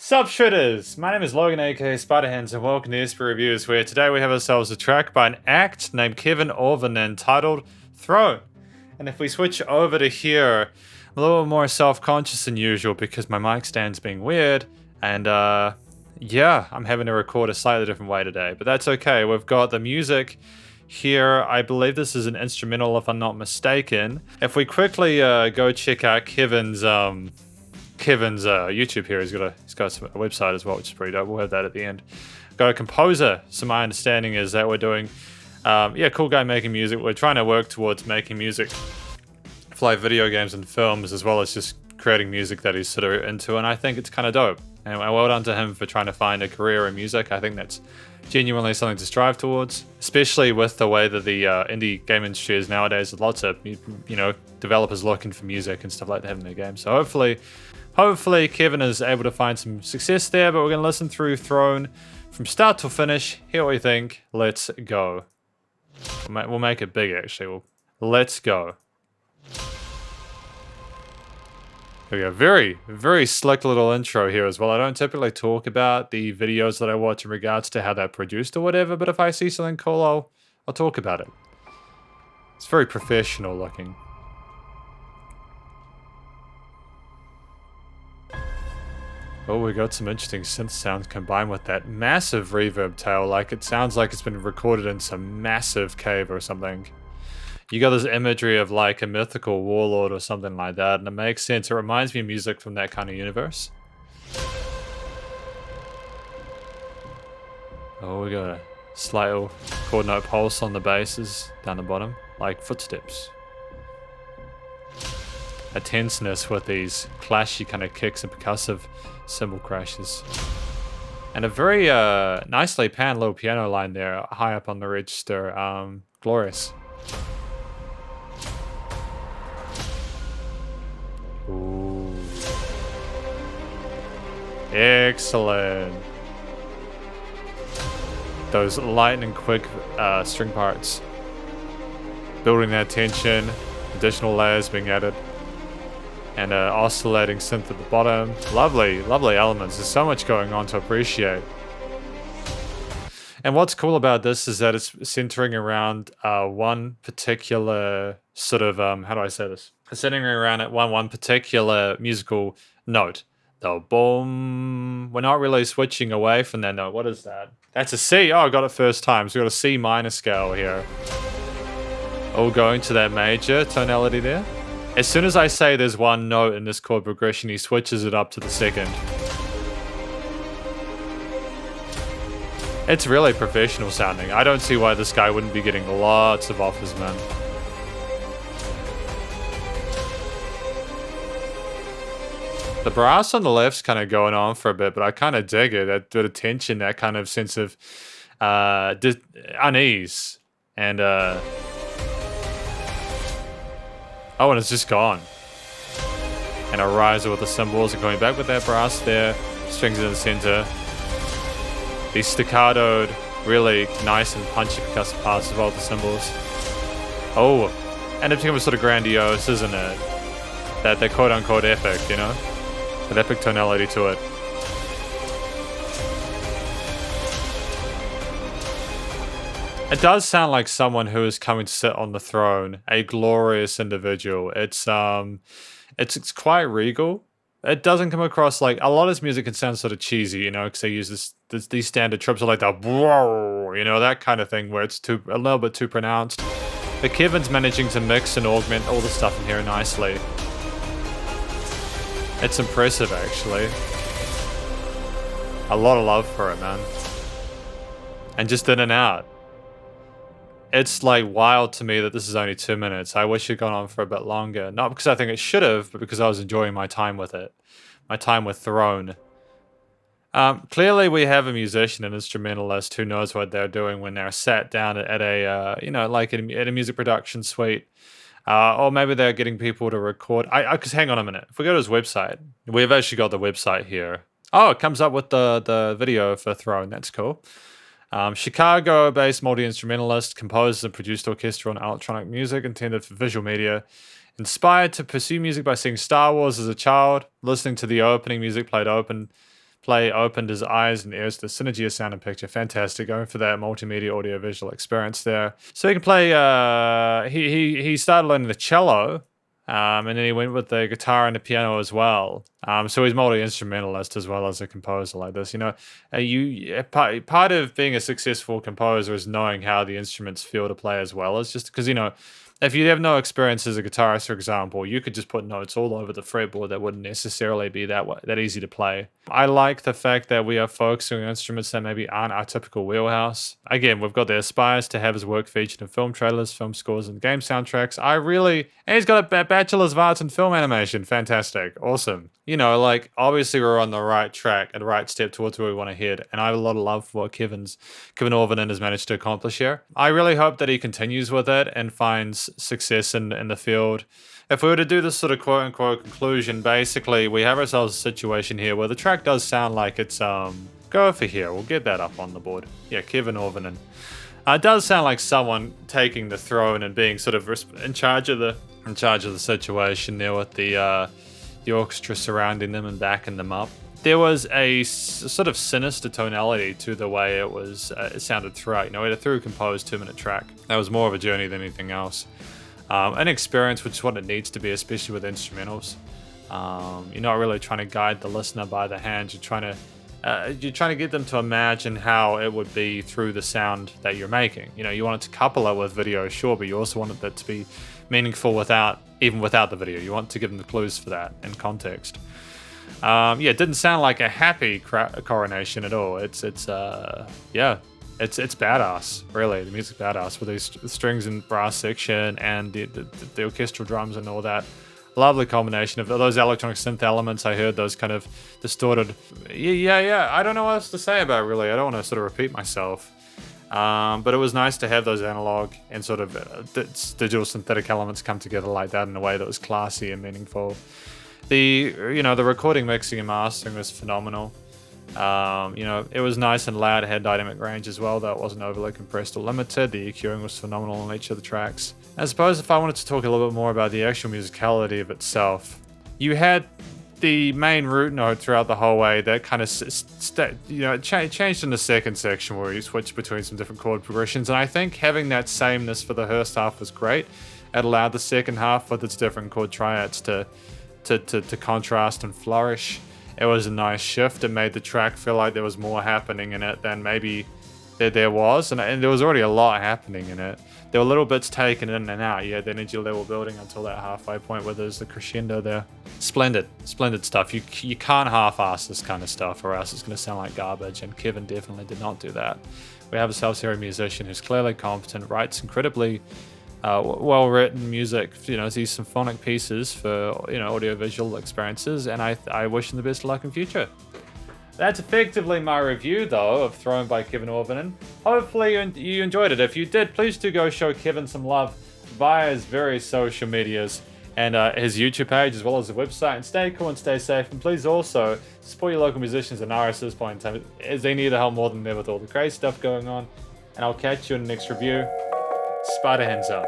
Sup Shredders! My name is Logan aka Spiderhands and welcome to SP Reviews, where today we have ourselves a track by an act named Kevin Auvinen titled Throne. And if we switch over to here, I'm a little more self-conscious than usual because my mic stand's being weird and yeah, I'm having to record a slightly different way today, but that's okay. We've got the music here. I believe this is an instrumental if I'm not mistaken. If we quickly go check out Kevin's YouTube here. He's got a website as well, which is pretty dope. We'll have that at the end. Got a composer. So my understanding is that we're doing, cool guy making music. We're trying to work towards making music for like video games and films, as well as just creating music that he's sort of into. And I think it's kind of dope. And well done to him for trying to find a career in music. I think that's genuinely something to strive towards, especially with the way that the indie game industry is nowadays. With lots of developers looking for music and stuff like that in their games. So hopefully Kevin is able to find some success there, but we're going to listen through Throne from start to finish, hear what we think. Let's go. We'll make it big, actually. Let's go. There we go. Very, very slick little intro here as well. I don't typically talk about the videos that I watch in regards to how they're produced or whatever, but if I see something cool, I'll talk about it. It's very professional looking. Oh, we got some interesting synth sounds combined with that massive reverb tail. Like, it sounds like it's been recorded in some massive cave or something. You got this imagery of like a mythical warlord or something like that, and it makes sense. It reminds me of music from that kind of universe. Oh, we got a slight little chord note pulse on the basses down the bottom, like footsteps. A tenseness with these clashy kind of kicks and percussive cymbal crashes. And a very nicely panned little piano line there, high up on the register. Glorious. Ooh. Excellent. Those lightning quick string parts. Building that tension, additional layers being added. And oscillating synth at the bottom. Lovely, lovely elements. There's so much going on to appreciate. And what's cool about this is that it's centering around one particular sort of, how do I say this? It's centering around at one particular musical note. The boom. We're not really switching away from that note. What is that? That's a C. Oh, I got it first time. So we got a C minor scale here. All going to that major tonality there. As soon as I say there's one note in this chord progression, he switches it up to the second. It's really professional sounding. I don't see why this guy wouldn't be getting lots of offers, man. The brass on the left's kind of going on for a bit, but I kind of dig it. That bit of tension, that kind of sense of unease. And oh, and it's just gone. And a riser with the cymbals and going back with that brass there. Strings in the center. These staccatoed, really nice and punchy percussive parts as well with the cymbals. Oh, and it becomes sort of grandiose, isn't it? That quote-unquote epic, you know? An epic tonality to it. It does sound like someone who is coming to sit on the throne, a glorious individual. It's quite regal. It doesn't come across like a lot of his music can sound sort of cheesy, you know, because they use these standard tropes like that, you know, that kind of thing where it's a little bit too pronounced. But Kevin's managing to mix and augment all the stuff in here nicely. It's impressive, actually. A lot of love for it, man. And just in and out. It's like wild to me that this is only 2 minutes. I wish it had gone on for a bit longer. Not because I think it should have, but because I was enjoying my time with it. My time with Throne. Clearly we have a musician, an instrumentalist who knows what they're doing when they're sat down at a, at a music production suite. Or maybe they're getting people to record. Because hang on a minute. If we go to his website, we've actually got the website here. Oh, it comes up with the video for Throne. That's cool. Chicago-based multi-instrumentalist, composed and produced orchestral and electronic music intended for visual media. Inspired to pursue music by seeing Star Wars as a child, listening to the opening music played Play opened his eyes and ears to the synergy of sound and picture. Fantastic, going for that multimedia audio-visual experience there. So he can play. He started learning the cello, and then he went with the guitar and the piano as well. So he's multi-instrumentalist as well as a composer like this. You know, part of being a successful composer is knowing how the instruments feel to play as well as just because, you know, if you have no experience as a guitarist, for example, you could just put notes all over the fretboard that wouldn't necessarily be that easy to play. I like the fact that we are focusing on instruments that maybe aren't our typical wheelhouse. Again, we've got the aspires to have his work featured in film trailers, film scores, and game soundtracks. And he's got a Bachelor's of Arts in Film Animation. Fantastic. Awesome. You know, like, obviously we're on the right track and the right step towards where we want to head. And I have a lot of love for what Kevin Auvinen has managed to accomplish here. I really hope that he continues with it and finds success in the field. If we were to do this sort of quote-unquote conclusion, basically we have ourselves a situation here where the track does sound like it's go for here. We'll get that up on the board. Yeah, Kevin Auvinen. It does sound like someone taking the throne and being sort of in charge of the situation there with the orchestra surrounding them and backing them up. There was a sort of sinister tonality to the way it sounded throughout. You know, we had a through-composed 2-minute track. That was more of a journey than anything else. An experience, which is what it needs to be, especially with instrumentals. You're not really trying to guide the listener by the hand. You're trying to get them to imagine how it would be through the sound that you're making. You know, you want it to couple it with video, sure, but you also want it to be meaningful even without the video. You want to give them the clues for that and context. It didn't sound like a happy coronation at all. It's badass, really. The music's badass with these strings and brass section and the orchestral drums and all that. Lovely combination of those electronic synth elements. I heard those kind of distorted. Yeah. I don't know what else to say about it, really. I don't want to sort of repeat myself. But it was nice to have those analog and sort of digital synthetic elements come together like that in a way that was classy and meaningful. The recording, mixing, and mastering was phenomenal. It was nice and loud. It had dynamic range as well, though it wasn't overly compressed or limited. The EQing was phenomenal on each of the tracks. I suppose if I wanted to talk a little bit more about the actual musicality of itself, you had the main root note throughout the whole way that kind of changed in the second section where you switched between some different chord progressions, and I think having that sameness for the first half was great. It allowed the second half with its different chord triads to contrast and flourish. It was a nice shift. It made the track feel like there was more happening in it than maybe there was, and there was already a lot happening in it. There were little bits taken in and out. You had the energy level building until that halfway point where there's the crescendo there. Splendid stuff. You can't half-ass this kind of stuff or else it's going to sound like garbage, and Kevin definitely did not do that. We have ourselves here a musician who's clearly competent, writes incredibly well-written music, these symphonic pieces for, audio-visual experiences, and I wish him the best of luck in future. That's effectively my review, though, of Throne by Kevin Auvinen. Hopefully you enjoyed it. If you did, please do go show Kevin some love via his various social medias and his YouTube page, as well as the website. And stay cool and stay safe. And please also support your local musicians and artists at this point in time, as they need the help more than ever with all the crazy stuff going on. And I'll catch you in the next review. Spider hands up.